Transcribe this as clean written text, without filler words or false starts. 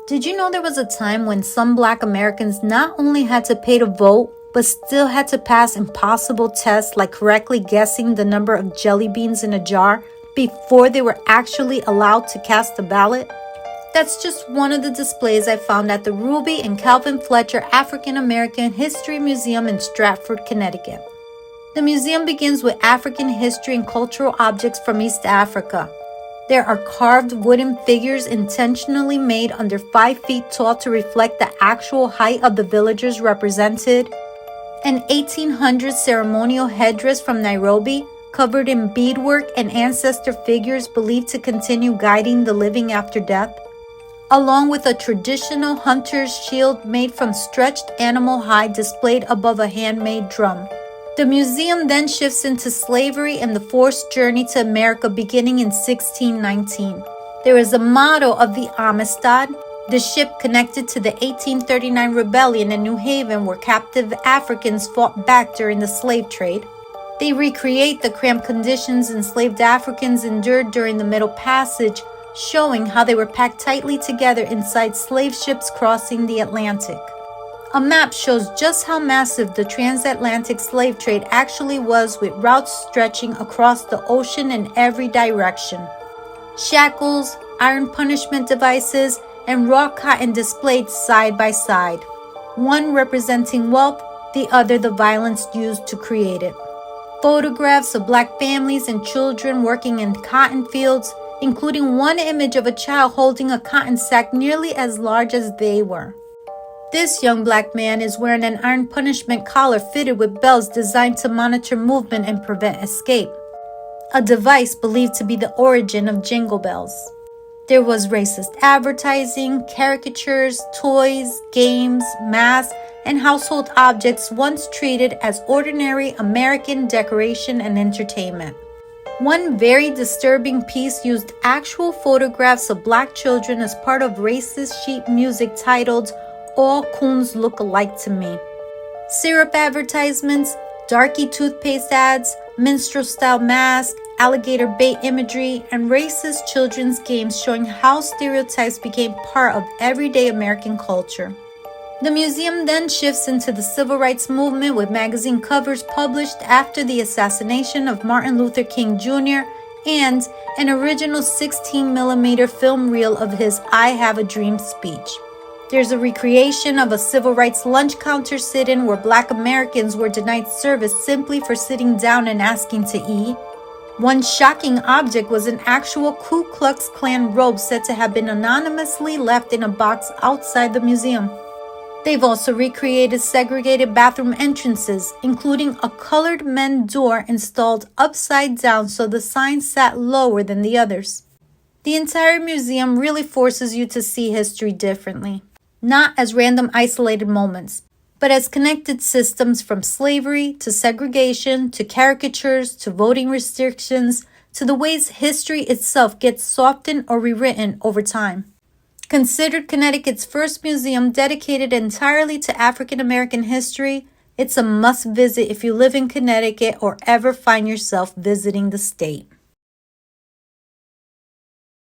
Did you know there was a time when some Black Americans not only had to pay to vote, but still had to pass impossible tests like correctly guessing the number of jelly beans in a jar before they were actually allowed to cast a ballot? That's just one of the displays I found at the Ruby and Calvin Fletcher African American History Museum in Stratford, Connecticut. The museum begins with African history and cultural objects from East Africa. There are carved wooden figures intentionally made under 5 feet tall to reflect the actual height of the villagers represented. An 1800 ceremonial headdress from Nairobi, covered in beadwork and ancestor figures believed to continue guiding the living after death, along with a traditional hunter's shield made from stretched animal hide displayed above a handmade drum. The museum then shifts into slavery and the forced journey to America beginning in 1619. There is a model of the Amistad, the ship connected to the 1839 rebellion in New Haven where captive Africans fought back during the slave trade. They recreate the cramped conditions enslaved Africans endured during the Middle Passage, showing how they were packed tightly together inside slave ships crossing the Atlantic. A map shows just how massive the transatlantic slave trade actually was, with routes stretching across the ocean in every direction. Shackles, iron punishment devices, and raw cotton displayed side by side, one representing wealth, the other the violence used to create it. Photographs of Black families and children working in cotton fields, including one image of a child holding a cotton sack nearly as large as they were. This young Black man is wearing an iron punishment collar fitted with bells designed to monitor movement and prevent escape, a device believed to be the origin of jingle bells. There was racist advertising, caricatures, toys, games, masks, and household objects once treated as ordinary American decoration and entertainment. One very disturbing piece used actual photographs of Black children as part of racist sheet music titled "All Coons Look Alike to Me." Syrup advertisements, darky toothpaste ads, minstrel-style masks, alligator bait imagery, and racist children's games showing how stereotypes became part of everyday American culture. The museum then shifts into the civil rights movement with magazine covers published after the assassination of Martin Luther King Jr. and an original 16mm film reel of his "I Have a Dream" speech. There's a recreation of a civil rights lunch counter sit-in where Black Americans were denied service simply for sitting down and asking to eat. One shocking object was an actual Ku Klux Klan robe said to have been anonymously left in a box outside the museum. They've also recreated segregated bathroom entrances, including a colored men's door installed upside down so the sign sat lower than the others. The entire museum really forces you to see history differently, not as random isolated moments, but as connected systems from slavery to segregation to caricatures to voting restrictions to the ways history itself gets softened or rewritten over time. Considered Connecticut's first museum dedicated entirely to African American history, it's a must visit if you live in Connecticut or ever find yourself visiting the state.